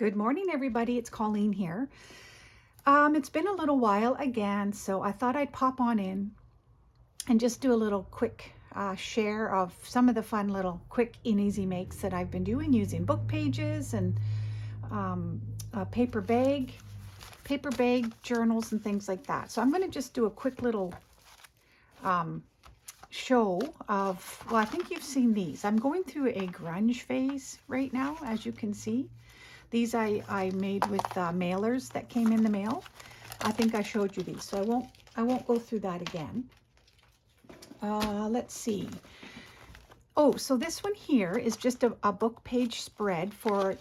Good morning, everybody. It's Colleen here. It's been a little while again, so I thought I'd pop on in and just do a little quick share of some of the fun little quick and easy makes that I've been doing using book pages and a paper bag journals and things like that. So I'm going to just do a quick little show of, well, I think you've seen these. I'm going through a grunge phase right now, as you can see. These I made with mailers that came in the mail. I think I showed you these, so I won't go through that again. Let's see. Oh, so this one here is just a book page spread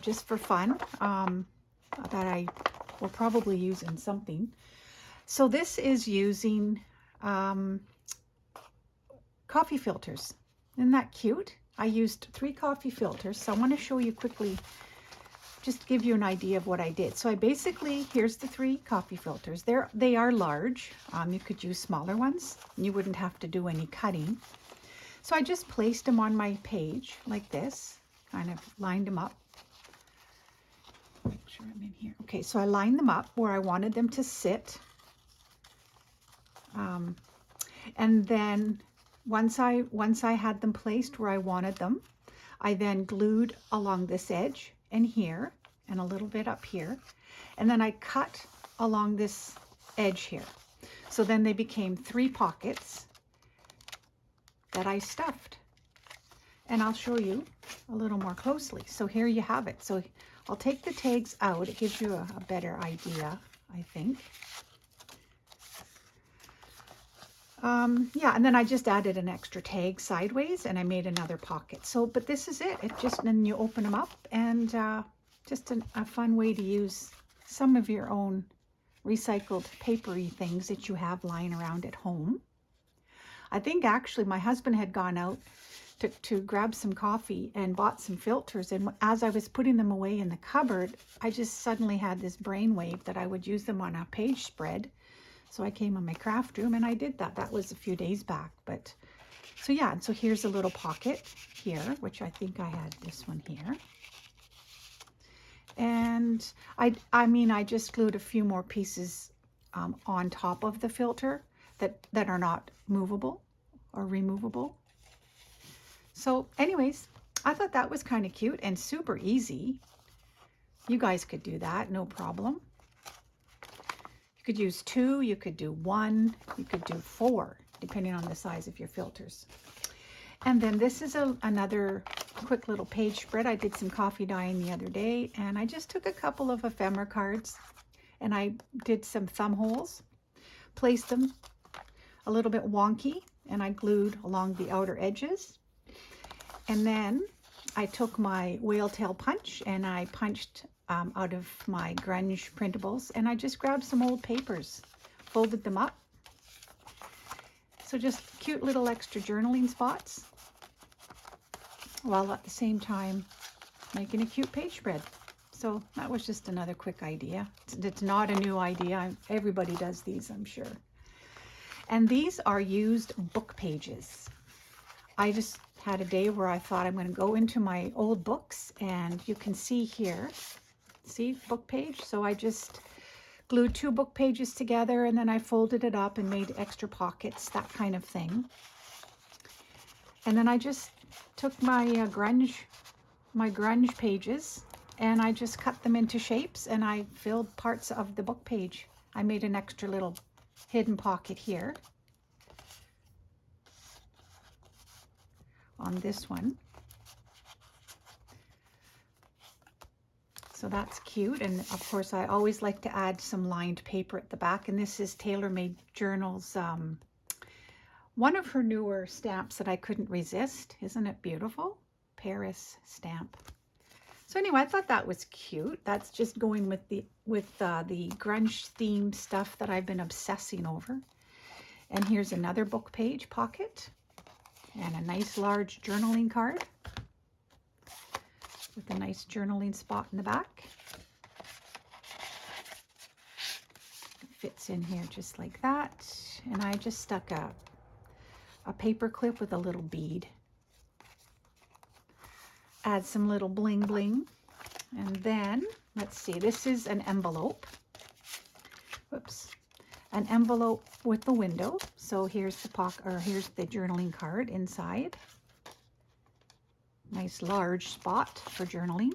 just for fun that I will probably use in something. So this is using coffee filters. Isn't that cute? I used 3 coffee filters, so I want to show you quickly, just to give you an idea of what I did. So I basically, here's the 3 coffee filters. They are large. You could use smaller ones. You wouldn't have to do any cutting. So I just placed them on my page like this, kind of lined them up. Make sure I'm in here. Okay, so I lined them up where I wanted them to sit. And then once I had them placed where I wanted them, I then glued along this edge and here and a little bit up here, and then I cut along this edge here. So then they became 3 pockets that I stuffed, and I'll show you a little more closely. So here you have it. So I'll take the tags out. It gives you a better idea, I think. Yeah, and then I just added an extra tag sideways and I made another pocket. So, but this is it. Then you open them up, and just a fun way to use some of your own recycled papery things that you have lying around at home. I think actually my husband had gone out to grab some coffee and bought some filters, and as I was putting them away in the cupboard, I just suddenly had this brainwave that I would use them on a page spread. So I came in my craft room and I did that. That was a few days back. But so yeah, and so here's a little pocket here, which I think I had this one here. And I just glued a few more pieces on top of the filter that are not movable or removable. So anyways, I thought that was kind of cute and super easy. You guys could do that, no problem. You could use 2, you could do 1, you could do 4, depending on the size of your filters. And then this is another quick little page spread. I did some coffee dyeing the other day, and I just took a couple of ephemera cards and I did some thumb holes, placed them a little bit wonky, and I glued along the outer edges. And then I took my whale tail punch and I punched out of my grunge printables, and I just grabbed some old papers, folded them up. So just cute little extra journaling spots, while at the same time making a cute page spread. So that was just another quick idea. It's not a new idea. Everybody does these, I'm sure. And these are used book pages. I just had a day where I thought I'm going to go into my old books, and you can see here, see, book page. So I just glued 2 book pages together, and then I folded it up and made extra pockets, that kind of thing. And then I just took my grunge pages and I just cut them into shapes, and I filled parts of the book page. I made an extra little hidden pocket here on this one. So that's cute. And of course, I always like to add some lined paper at the back. And this is Tailor Made Journals, one of her newer stamps that I couldn't resist. Isn't it beautiful? Paris stamp. So anyway, I thought that was cute. That's just going with the grunge theme stuff that I've been obsessing over. And here's another book page pocket and a nice large journaling card with a nice journaling spot in the back. It fits in here just like that. And I just stuck a paper clip with a little bead. Add some little bling bling. And then let's see, this is an envelope. Whoops. An envelope with the window. So here's the pocket, or here's the journaling card inside. Nice large spot for journaling.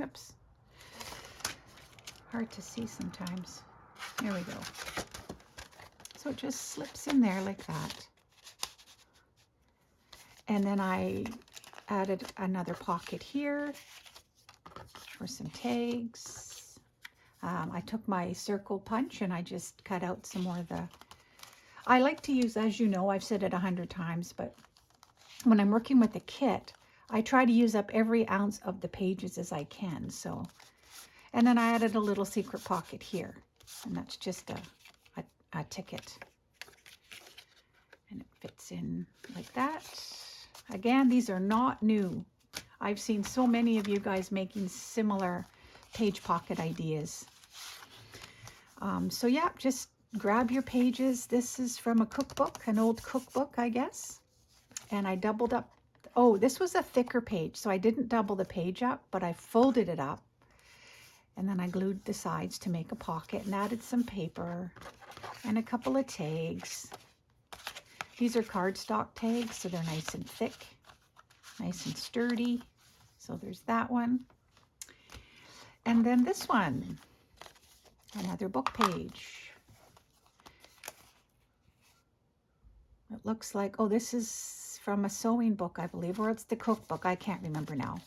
Oops. Hard to see sometimes. There we go. So it just slips in there like that. And then I added another pocket here for some tags. I took my circle punch and I just cut out some more of the... I like to use, as you know, I've said it 100 times, but when I'm working with a kit, I try to use up every ounce of the pages as I can. So, and then I added a little secret pocket here, and that's just a ticket. And it fits in like that. Again, these are not new. I've seen so many of you guys making similar page pocket ideas. So yeah, just grab your pages. This is from a cookbook, an old cookbook, I guess. And I doubled up. Oh, this was a thicker page, so I didn't double the page up, but I folded it up. And then I glued the sides to make a pocket and added some paper and a couple of tags. These are cardstock tags, so they're nice and thick, nice and sturdy. So there's that one. And then this one, another book page. It looks like, oh, this is from a sewing book, I believe, or it's the cookbook. I can't remember now.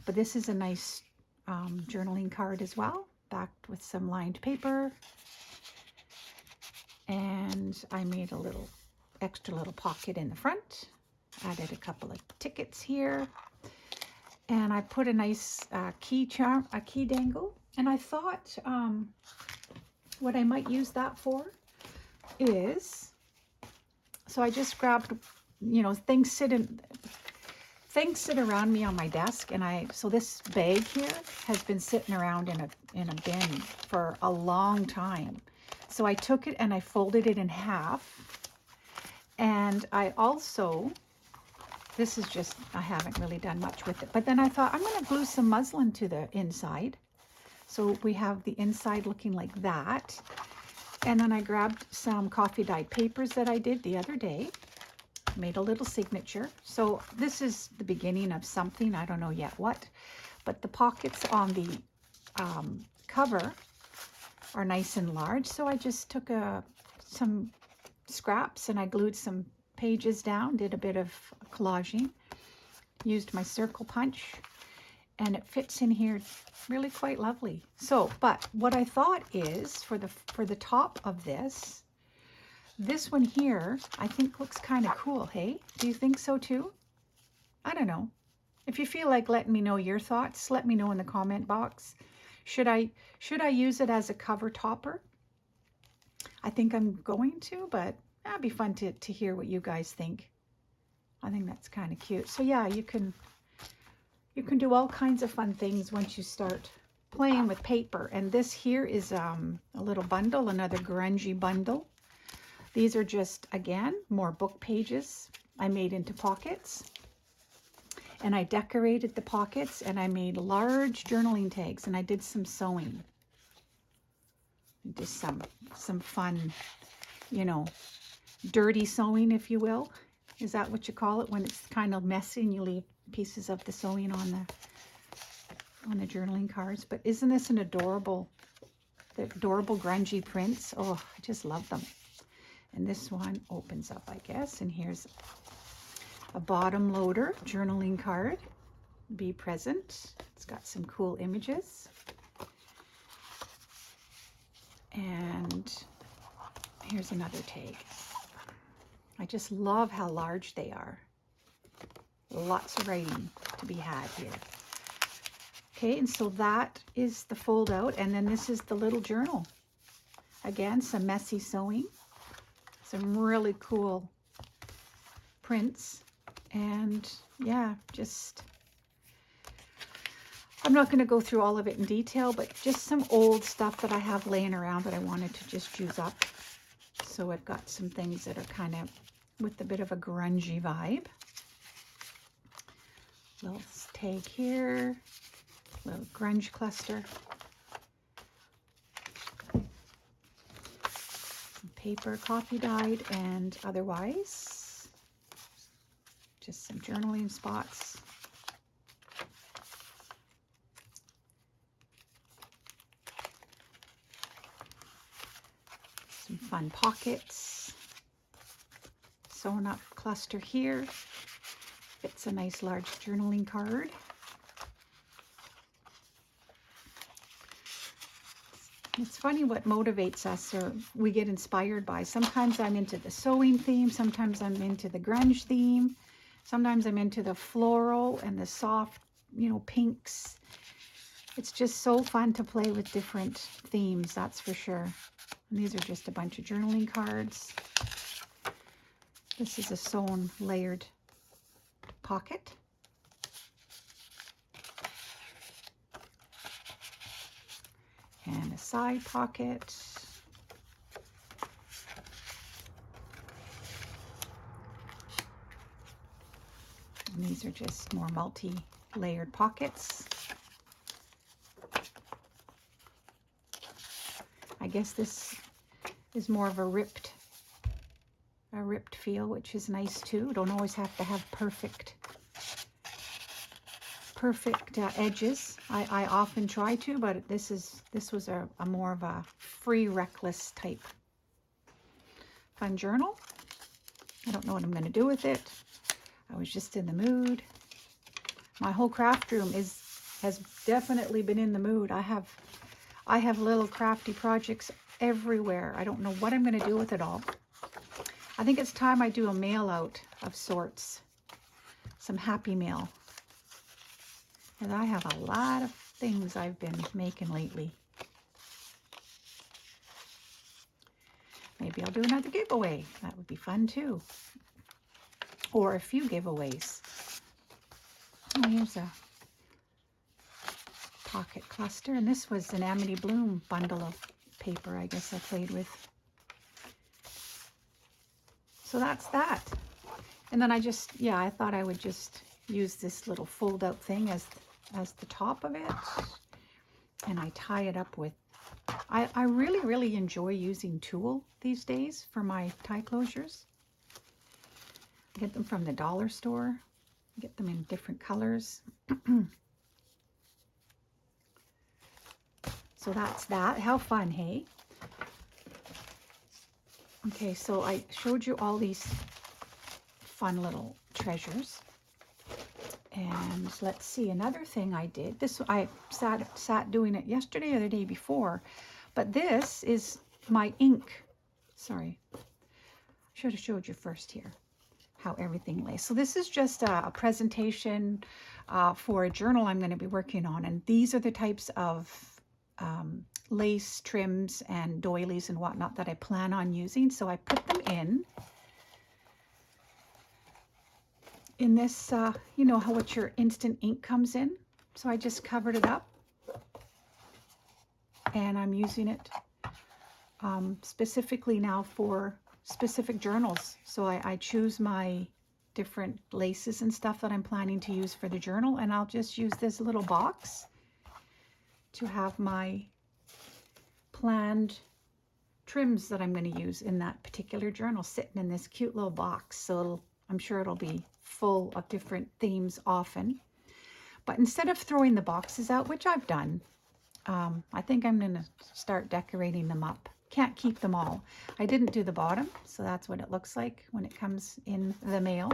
But this is a nice journaling card as well, backed with some lined paper. And I made a little extra little pocket in the front. Added a couple of tickets here. And I put a nice key dangle. And I thought what I might use that for is, so I just grabbed, you know, things sit around me on my desk, and so this bag here has been sitting around in a bin for a long time. So I took it and I folded it in half. And I also, this is just, I haven't really done much with it, but then I thought I'm going to glue some muslin to the inside. So we have the inside looking like that. And then I grabbed some coffee dyed papers that I did the other day, made a little signature. So this is the beginning of something, I don't know yet what, but the pockets on the cover are nice and large. So I just took some scraps and I glued some pages down, did a bit of collaging, used my circle punch, and it fits in here really quite lovely. So, but what I thought is for the top of this one here, I think looks kind of cool. Hey, do you think so too? I don't know. If you feel like letting me know your thoughts, let me know in the comment box. Should I use it as a cover topper? I think I'm going to, but that'd be fun to hear what you guys think. I think that's kind of cute. So yeah, you can do all kinds of fun things once you start playing with paper. And this here is a little bundle, another grungy bundle. These are just, again, more book pages I made into pockets. And I decorated the pockets and I made large journaling tags and I did some sewing. Just some fun, you know, dirty sewing, if you will. Is that what you call it when it's kind of messy and you leave pieces of the sewing on the journaling cards? But isn't this an adorable grungy prints? Oh, I just love them. And this one opens up, I guess, and here's a bottom loader journaling card. Be present. It's got some cool images. And here's another tag. I just love how large they are. Lots of writing to be had here. Okay, and so that is the fold out, and then this is the little journal. Again, some messy sewing, some really cool prints, and yeah, just, I'm not going to go through all of it in detail, but just some old stuff that I have laying around that I wanted to just use up. So I've got some things that are kind of with a bit of a grungy vibe. Little tag here. little grunge cluster. Some paper, copy dyed and otherwise. Just some journaling spots. Some fun pockets. Sewn up cluster here. Fits a nice large journaling card. It's funny what motivates us or we get inspired by. Sometimes I'm into the sewing theme. Sometimes I'm into the grunge theme. Sometimes I'm into the floral and the soft, you know, pinks. It's just so fun to play with different themes, that's for sure. And these are just a bunch of journaling cards. This is a sewn layered pocket. And a side pocket. And these are just more multi-layered pockets. I guess this is more of a ripped feel, which is nice too. Don't always have to have perfect edges. I often try to, but this was a more of a free, reckless type fun journal. I don't know what I'm going to do with it. I was just in the mood. My whole craft room has definitely been in the mood. I have little crafty projects everywhere. I don't know what I'm going to do with it all. I think it's time I do a mail out of sorts. Some happy mail. And I have a lot of things I've been making lately. Maybe I'll do another giveaway. That would be fun too. Or a few giveaways. Oh, here's a pocket cluster. And this was an Amity Bloom bundle of paper I guess I played with. So that's that. And then I thought I would just use this little fold out thing as the top of it. And I tie it up with, I really enjoy using tulle these days for my tie closures. I get them from the dollar store. I get them in different colors. So that's that. How fun, hey? Okay, so I showed you all these fun little treasures. And let's see, another thing I did. I sat doing it yesterday or the day before. But this is my ink. Sorry. I should have showed you first here how everything lays. So this is just a presentation for a journal I'm going to be working on. And these are the types of lace trims and doilies and whatnot that I plan on using. So I put them in this, you know how what your instant ink comes in. So I just covered it up and I'm using it specifically now for specific journals. So I choose my different laces and stuff that I'm planning to use for the journal, and I'll just use this little box to have my planned trims that I'm going to use in that particular journal sitting in this cute little box. So I'm sure it'll be full of different themes often. But instead of throwing the boxes out, which I've done, I think I'm going to start decorating them up. Can't keep them all. I didn't do the bottom, so that's what it looks like when it comes in the mail.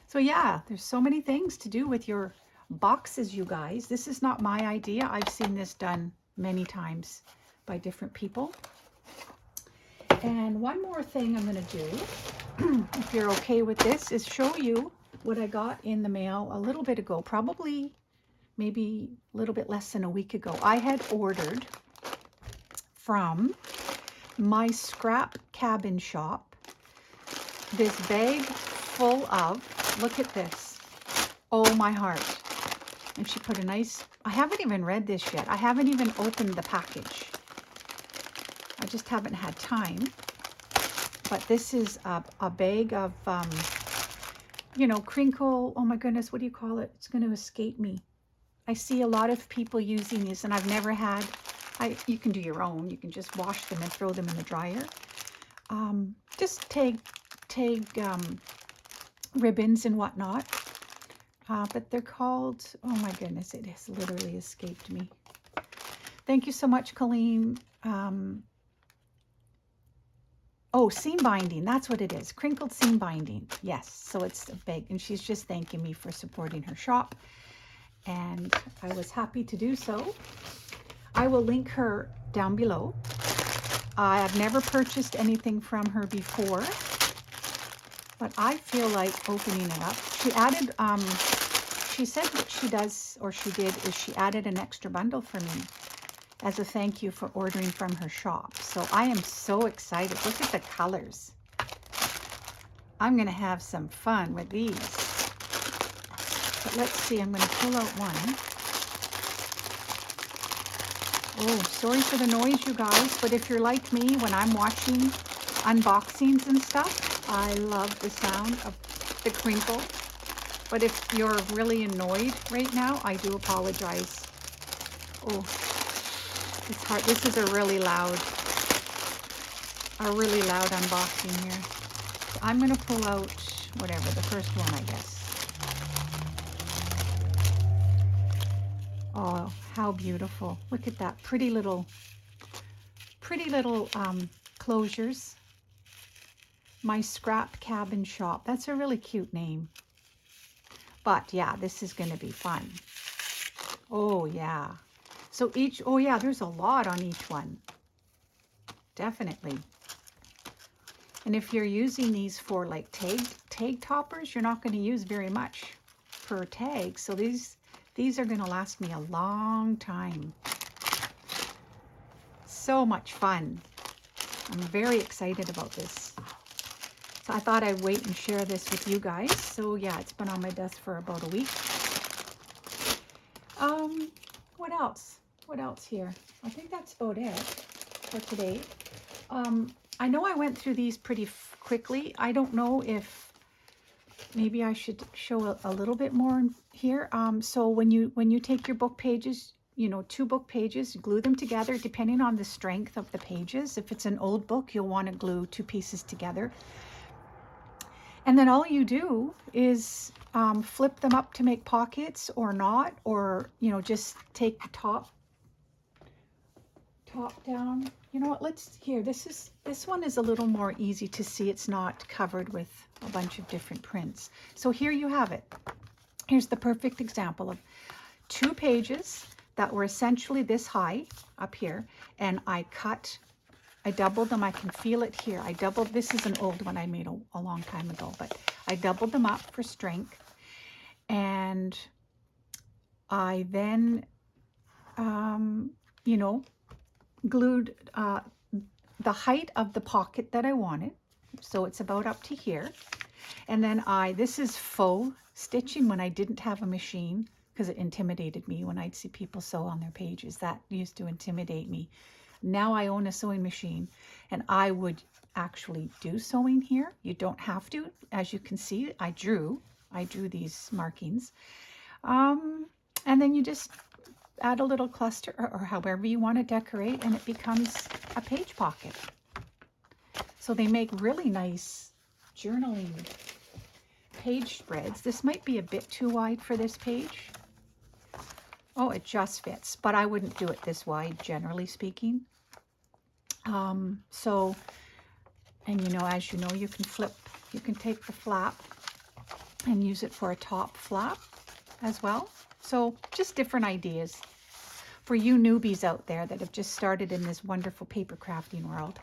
So yeah, there's so many things to do with your boxes, you guys. This is not my idea. I've seen this done many times by different people. And one more thing I'm going to do, if you're okay with this, is show you what I got in the mail a little bit ago, probably maybe a little bit less than a week ago. I had ordered from my scrap cabin shop this bag full of, look at this, oh my heart. And she put a nice, I haven't even read this yet. I haven't even opened the package. I just haven't had time. But this is a bag of, you know, crinkle, oh my goodness, what do you call it? It's going to escape me. I see a lot of people using these, and I've never had. You can do your own. You can just wash them and throw them in the dryer. Just tag ribbons and whatnot. But they're called, oh my goodness, it has literally escaped me. Thank you so much, Colleen. Oh, seam binding, that's what it is. Crinkled seam binding. Yes, so it's a big, and she's just thanking me for supporting her shop. And I was happy to do so. I will link her down below. I have never purchased anything from her before, but I feel like opening it up. She added, she said what she does, or she did, is she added an extra bundle for me as a thank you for ordering from her shop. So I am so excited. Look at the colors. I'm going to have some fun with these. But let's see, I'm going to pull out one. Oh, sorry for the noise, you guys, but if you're like me, when I'm watching unboxings and stuff, I love the sound of the crinkle. But if you're really annoyed right now, I do apologize. Oh, it's hard. This is a really loud unboxing here. So I'm going to pull out whatever, the first one, I guess. Oh, how beautiful. Look at that. Pretty little closures. My Scrap Cabin Shop. That's a really cute name. But yeah, this is going to be fun. Oh yeah. So each, oh yeah, there's a lot on each one. Definitely. And if you're using these for like tag toppers, you're not going to use very much per tag. So these are going to last me a long time. So much fun. I'm very excited about this. So I thought I'd wait and share this with you guys. So yeah, it's been on my desk for about a week. What else? What else here? I think that's about it for today. I know I went through these pretty quickly. I don't know if maybe I should show a little bit more here. So when you take your book pages, you know, 2 book pages, glue them together depending on the strength of the pages. If it's an old book, you'll want to glue 2 pieces together. And then all you do is flip them up to make pockets or not, or, you know, just take the top down. You know what, this one is a little more easy to see. It's not covered with a bunch of different prints. So here you have it. Here's the perfect example of 2 pages that were essentially this high up here, and I doubled them. I can feel it here. This is an old one I made a long time ago, but I doubled them up for strength. And I then, you know, glued the height of the pocket that I wanted. So it's about up to here. And then this is faux stitching when I didn't have a machine, because it intimidated me when I'd see people sew on their pages. That used to intimidate me. Now I own a sewing machine, and I would actually do sewing here. You don't have to. As you can see, I drew these markings. And then you just add a little cluster or however you want to decorate, and it becomes a page pocket. So they make really nice journaling page spreads. This might be a bit too wide for this page. Oh, it just fits, but I wouldn't do it this wide, generally speaking. So, and you know, as you know, you can take the flap and use it for a top flap as well. So just different ideas for you newbies out there that have just started in this wonderful paper crafting world.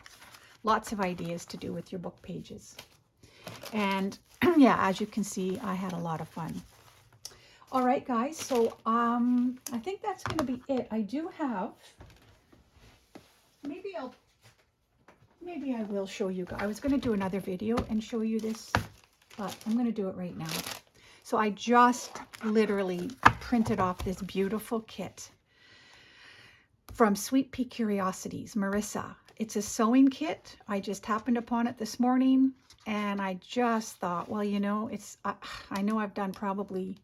Lots of ideas to do with your book pages. And yeah, as you can see, I had a lot of fun. All right, guys, so I think that's going to be it. I do have, maybe I will show you guys. I was going to do another video and show you this, but I'm going to do it right now. So I just literally printed off this beautiful kit from Sweet Pea Curiosities, Marisa. It's a sewing kit. I just happened upon it this morning, and I just thought, well, you know, I know I've done probably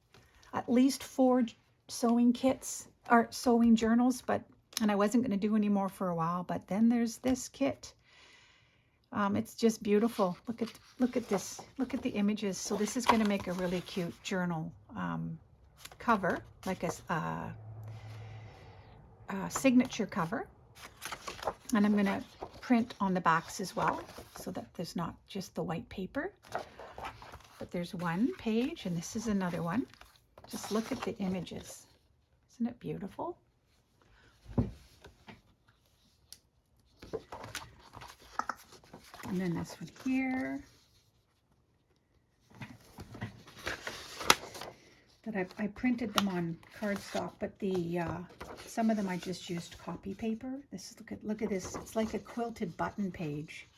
at least 4 sewing kits or sewing journals, and I wasn't going to do any more for a while, but then there's this kit. It's just beautiful. Look at this. Look at the images. So this is going to make a really cute journal cover, like a signature cover. And I'm going to print on the backs as well, so that there's not just the white paper. But there's one page, and this is another one. Just look at the images. Isn't it beautiful? And then this one here. That I printed them on cardstock, but some of them I just used copy paper. This is, look at this. It's like a quilted button page.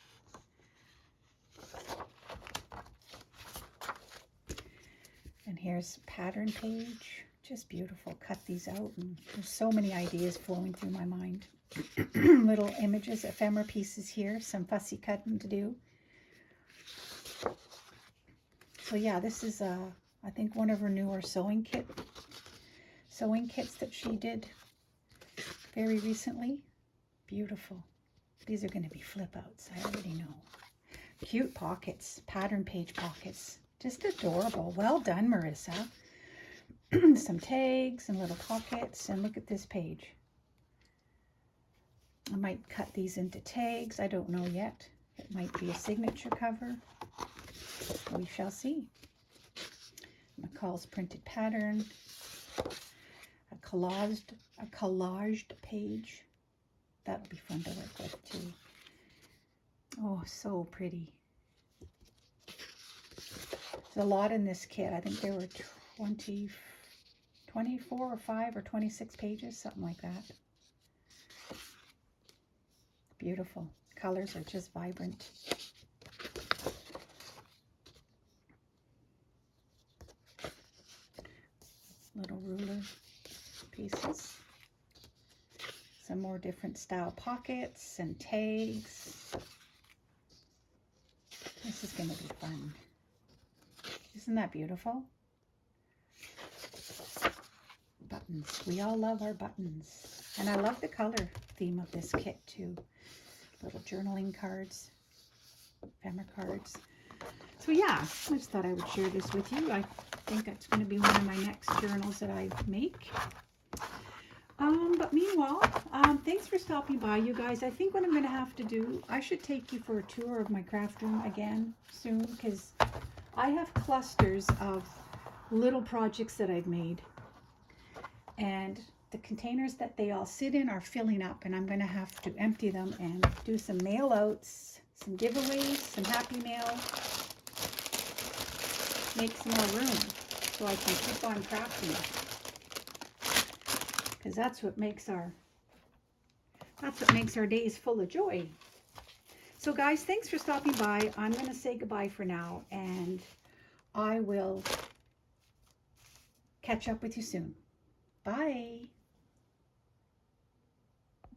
And here's pattern page. Just beautiful. Cut these out, and there's so many ideas flowing through my mind. Little images, ephemera pieces here, some fussy cutting to do. So yeah, this is I think one of her newer sewing kits that she did very recently. Beautiful. These are going to be flip outs, I already know. Cute pockets, pattern page pockets. Just adorable. Well done, Marisa. Some tags and little pockets, and look at this page. I might cut these into tags. I don't know yet. It might be a signature cover. We shall see. McCall's printed pattern. A collaged page. That'll be fun to work with too. Oh, so pretty. There's a lot in this kit. I think there were 24 or 5 or 26 pages, something like that. Beautiful. Colors are just vibrant. Little ruler pieces. Some more different style pockets and tags. This is going to be fun. Isn't that beautiful? Buttons. We all love our buttons. And I love the color theme of this kit too. Little journaling cards, ephemera cards. So yeah, I just thought I would share this with you. I think it's going to be one of my next journals that I make. But meanwhile, thanks for stopping by, you guys. I think what I'm going to have to do, I should take you for a tour of my craft room again soon, because I have clusters of little projects that I've made. And the containers that they all sit in are filling up, and I'm going to have to empty them and do some mail outs, some giveaways, some happy mail, make some more room so I can keep on crafting, because that's what makes our days full of joy. So guys, thanks for stopping by. I'm going to say goodbye for now, and I will catch up with you soon. Bye.